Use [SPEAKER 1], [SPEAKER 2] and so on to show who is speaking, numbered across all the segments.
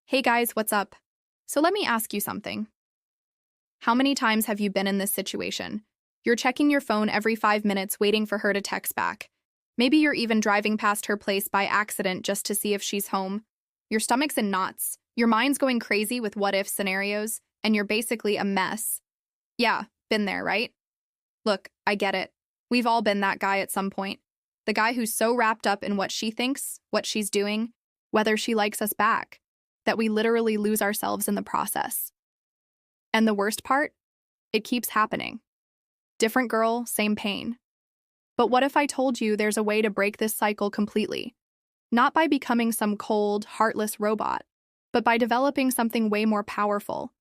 [SPEAKER 1] Hey guys, what's up? So let me ask you something. How many times have you been in this situation? You're checking your phone every 5 minutes waiting for her to text back. Maybe you're even driving past her place by accident just to see if she's home. Your stomach's in knots, your mind's going crazy with what-if scenarios, and you're basically a mess. Yeah, been there, right? Look, I get it. We've all been that guy at some point. The guy who's so wrapped up in what she thinks, what she's doing, whether she likes us back, that we literally lose ourselves in the process. And the worst part? It keeps happening. Different girl, same pain. But what if I told you there's a way to break this cycle completely? Not by becoming some cold, heartless robot, but by developing something way more powerful.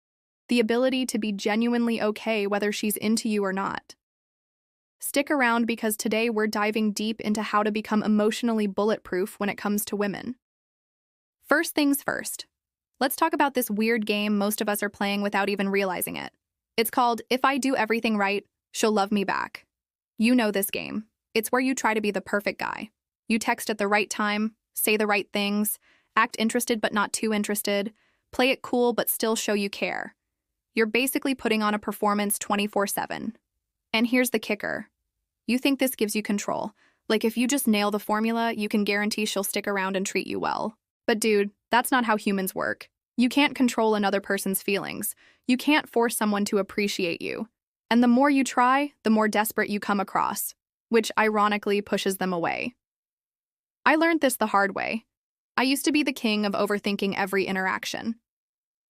[SPEAKER 1] The ability to be genuinely okay whether she's into you or not. Stick around because today we're diving deep into how to become emotionally bulletproof when it comes to women. First things first. Let's talk about this weird game most of us are playing without even realizing it. It's called If I Do Everything Right, She'll Love Me Back. You know this game. It's where you try to be the perfect guy. You text at the right time, say the right things, act interested but not too interested, play it cool but still show you care. You're basically putting on a performance 24/7. And here's the kicker. You think this gives you control. Like if you just nail the formula, you can guarantee she'll stick around and treat you well. But dude, that's not how humans work. You can't control another person's feelings. You can't force someone to appreciate you. And the more you try, the more desperate you come across, which ironically pushes them away. I learned this the hard way. I used to be the king of overthinking every interaction.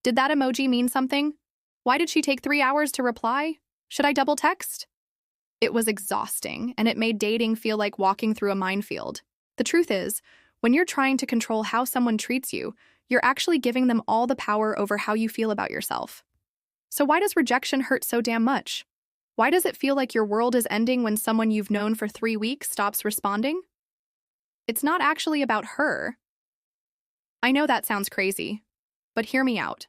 [SPEAKER 1] Did that emoji mean something? Why did she take 3 hours to reply? Should I double text? It was exhausting, and it made dating feel like walking through a minefield. The truth is, when you're trying to control how someone treats you, you're actually giving them all the power over how you feel about yourself. So why does rejection hurt so damn much? Why does it feel like your world is ending when someone you've known for 3 weeks stops responding? It's not actually about her. I know that sounds crazy, but hear me out.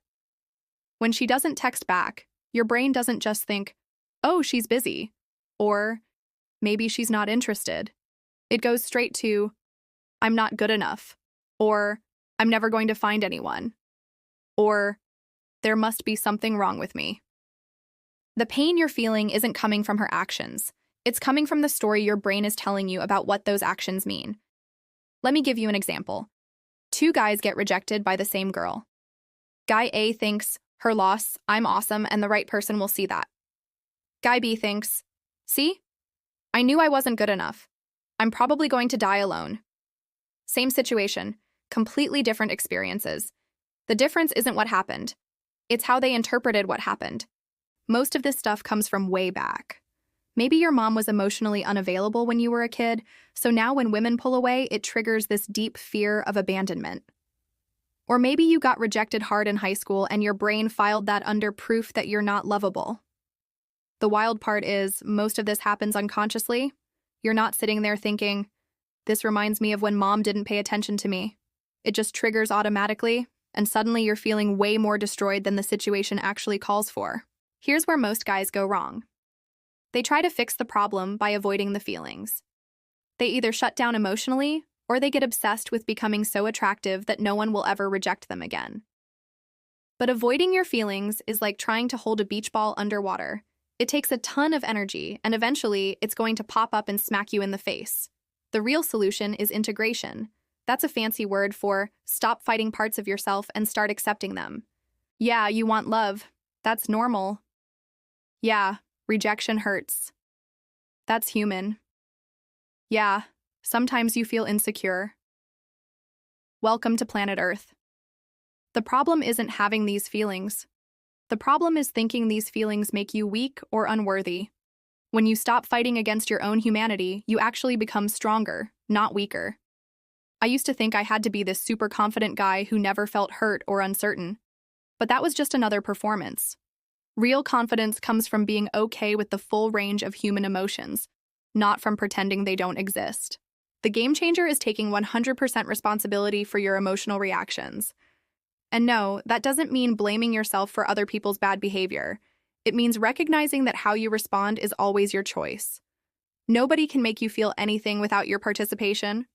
[SPEAKER 1] When she doesn't text back, your brain doesn't just think, oh, she's busy, or maybe she's not interested. It goes straight to, I'm not good enough, or I'm never going to find anyone, or there must be something wrong with me. The pain you're feeling isn't coming from her actions. It's coming from the story your brain is telling you about what those actions mean. Let me give you an example. 2 guys get rejected by the same girl. Guy A thinks, her loss, I'm awesome, and the right person will see that. Guy B thinks, see? I knew I wasn't good enough. I'm probably going to die alone. Same situation, completely different experiences. The difference isn't what happened. It's how they interpreted what happened. Most of this stuff comes from way back. Maybe your mom was emotionally unavailable when you were a kid, so now when women pull away, it triggers this deep fear of abandonment. Or maybe you got rejected hard in high school and your brain filed that under proof that you're not lovable. The wild part is, most of this happens unconsciously. You're not sitting there thinking, this reminds me of when mom didn't pay attention to me. It just triggers automatically, and suddenly you're feeling way more destroyed than the situation actually calls for. Here's where most guys go wrong. They try to fix the problem by avoiding the feelings. They either shut down emotionally, or they get obsessed with becoming so attractive that no one will ever reject them again. But avoiding your feelings is like trying to hold a beach ball underwater. It takes a ton of energy, and eventually it's going to pop up and smack you in the face. The real solution is integration. That's a fancy word for stop fighting parts of yourself and start accepting them. Yeah, you want love. That's normal. Yeah, rejection hurts. That's human. Yeah, sometimes you feel insecure. Welcome to planet Earth. The problem isn't having these feelings. The problem is thinking these feelings make you weak or unworthy. When you stop fighting against your own humanity, you actually become stronger, not weaker. I used to think I had to be this super confident guy who never felt hurt or uncertain. But that was just another performance. Real confidence comes from being okay with the full range of human emotions, not from pretending they don't exist. The game changer is taking 100% responsibility for your emotional reactions. And no, that doesn't mean blaming yourself for other people's bad behavior. It means recognizing that how you respond is always your choice. Nobody can make you feel anything without your participation.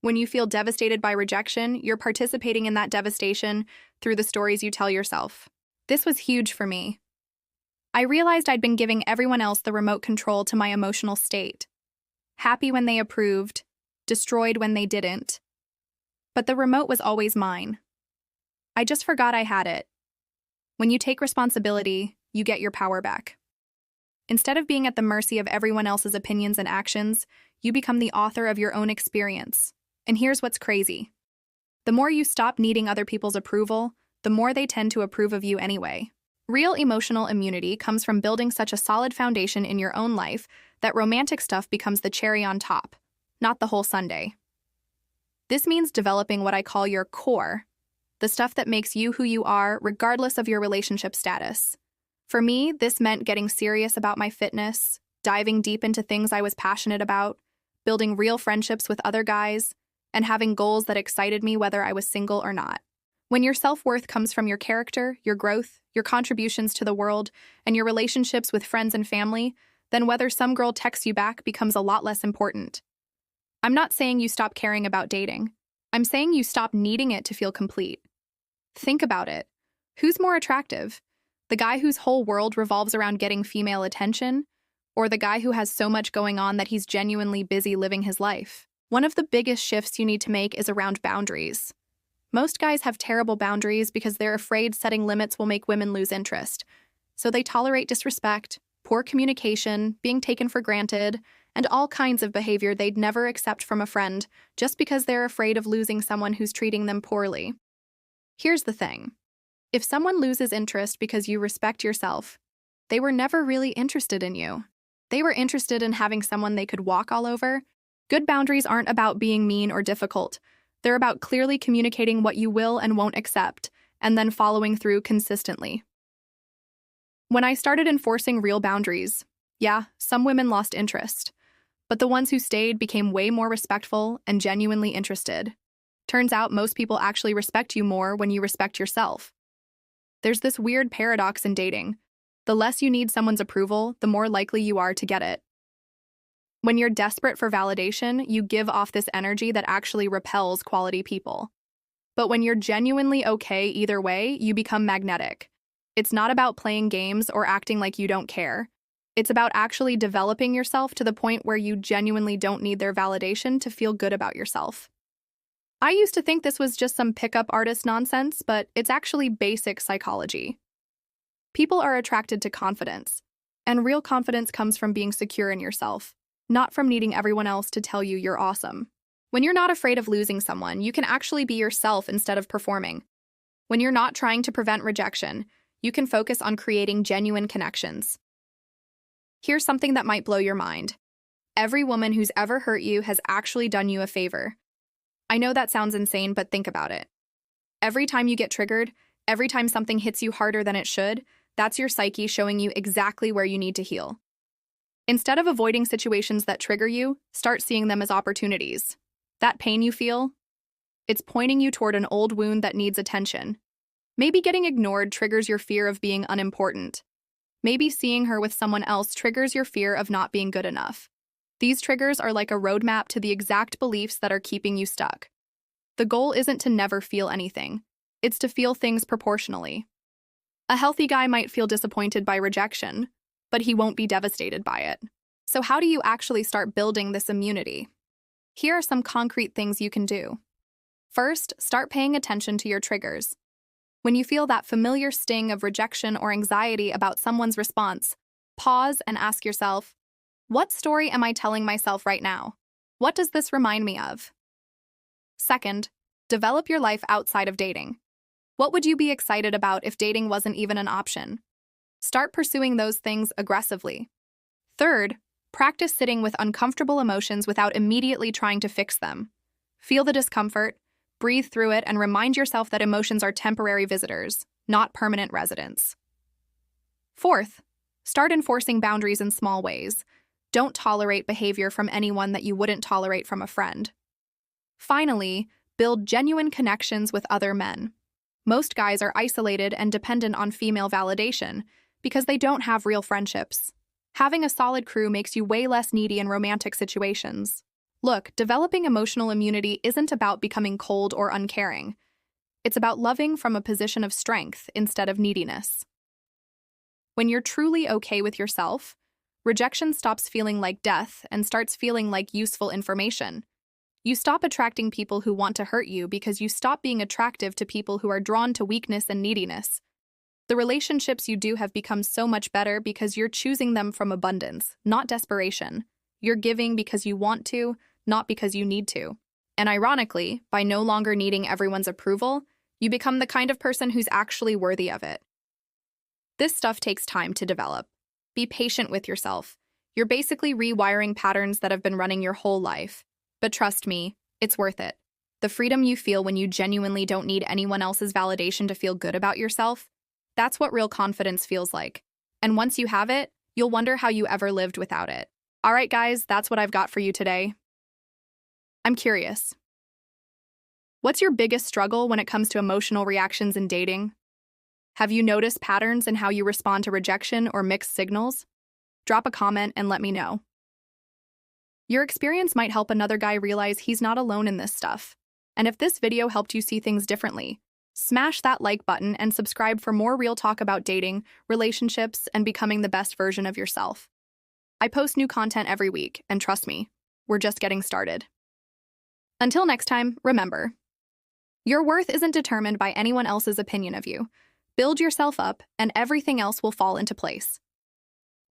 [SPEAKER 1] When you feel devastated by rejection, you're participating in that devastation through the stories you tell yourself. This was huge for me. I realized I'd been giving everyone else the remote control to my emotional state. Happy when they approved, destroyed when they didn't. But the remote was always mine. I just forgot I had it. When you take responsibility, you get your power back. Instead of being at the mercy of everyone else's opinions and actions, you become the author of your own experience. And here's what's crazy. The more you stop needing other people's approval, the more they tend to approve of you anyway. Real emotional immunity comes from building such a solid foundation in your own life that romantic stuff becomes the cherry on top, not the whole sundae. This means developing what I call your core, the stuff that makes you who you are regardless of your relationship status. For me, this meant getting serious about my fitness, diving deep into things I was passionate about, building real friendships with other guys, and having goals that excited me whether I was single or not. When your self-worth comes from your character, your growth, your contributions to the world, and your relationships with friends and family, then whether some girl texts you back becomes a lot less important. I'm not saying you stop caring about dating. I'm saying you stop needing it to feel complete. Think about it. Who's more attractive? The guy whose whole world revolves around getting female attention, or the guy who has so much going on that he's genuinely busy living his life? One of the biggest shifts you need to make is around boundaries. Most guys have terrible boundaries because they're afraid setting limits will make women lose interest. So they tolerate disrespect, poor communication, being taken for granted, and all kinds of behavior they'd never accept from a friend just because they're afraid of losing someone who's treating them poorly. Here's the thing. If someone loses interest because you respect yourself, they were never really interested in you. They were interested in having someone they could walk all over. Good boundaries aren't about being mean or difficult. They're about clearly communicating what you will and won't accept, and then following through consistently. When I started enforcing real boundaries, yeah, some women lost interest, but the ones who stayed became way more respectful and genuinely interested. Turns out most people actually respect you more when you respect yourself. There's this weird paradox in dating. The less you need someone's approval, the more likely you are to get it. When you're desperate for validation, you give off this energy that actually repels quality people. But when you're genuinely okay either way, you become magnetic. It's not about playing games or acting like you don't care. It's about actually developing yourself to the point where you genuinely don't need their validation to feel good about yourself. I used to think this was just some pickup artist nonsense, but it's actually basic psychology. People are attracted to confidence, and real confidence comes from being secure in yourself, not from needing everyone else to tell you you're awesome. When you're not afraid of losing someone, you can actually be yourself instead of performing. When you're not trying to prevent rejection, you can focus on creating genuine connections. Here's something that might blow your mind. Every woman who's ever hurt you has actually done you a favor. I know that sounds insane, but think about it. Every time you get triggered, every time something hits you harder than it should, that's your psyche showing you exactly where you need to heal. Instead of avoiding situations that trigger you, start seeing them as opportunities. That pain you feel, it's pointing you toward an old wound that needs attention. Maybe getting ignored triggers your fear of being unimportant. Maybe seeing her with someone else triggers your fear of not being good enough. These triggers are like a roadmap to the exact beliefs that are keeping you stuck. The goal isn't to never feel anything. It's to feel things proportionally. A healthy guy might feel disappointed by rejection, but he won't be devastated by it. So how do you actually start building this immunity? Here are some concrete things you can do. First, start paying attention to your triggers. When you feel that familiar sting of rejection or anxiety about someone's response, pause and ask yourself, what story am I telling myself right now? What does this remind me of? Second, develop your life outside of dating. What would you be excited about if dating wasn't even an option? Start pursuing those things aggressively. Third, practice sitting with uncomfortable emotions without immediately trying to fix them. Feel the discomfort, breathe through it, and remind yourself that emotions are temporary visitors, not permanent residents. Fourth, start enforcing boundaries in small ways. Don't tolerate behavior from anyone that you wouldn't tolerate from a friend. Finally, build genuine connections with other men. Most guys are isolated and dependent on female validation because they don't have real friendships. Having a solid crew makes you way less needy in romantic situations. Look, developing emotional immunity isn't about becoming cold or uncaring. It's about loving from a position of strength instead of neediness. When you're truly okay with yourself, rejection stops feeling like death and starts feeling like useful information. You stop attracting people who want to hurt you because you stop being attractive to people who are drawn to weakness and neediness. The relationships you do have become so much better because you're choosing them from abundance, not desperation. You're giving because you want to, not because you need to. And ironically, by no longer needing everyone's approval, you become the kind of person who's actually worthy of it. This stuff takes time to develop. Be patient with yourself. You're basically rewiring patterns that have been running your whole life. But trust me, it's worth it. The freedom you feel when you genuinely don't need anyone else's validation to feel good about yourself, that's what real confidence feels like. And once you have it, you'll wonder how you ever lived without it. All right, guys, that's what I've got for you today. I'm curious. What's your biggest struggle when it comes to emotional reactions in dating? Have you noticed patterns in how you respond to rejection or mixed signals? Drop a comment and let me know. Your experience might help another guy realize he's not alone in this stuff. And if this video helped you see things differently, smash that like button and subscribe for more real talk about dating, relationships, and becoming the best version of yourself. I post new content every week, and trust me, we're just getting started. Until next time, remember, your worth isn't determined by anyone else's opinion of you. Build yourself up, and everything else will fall into place.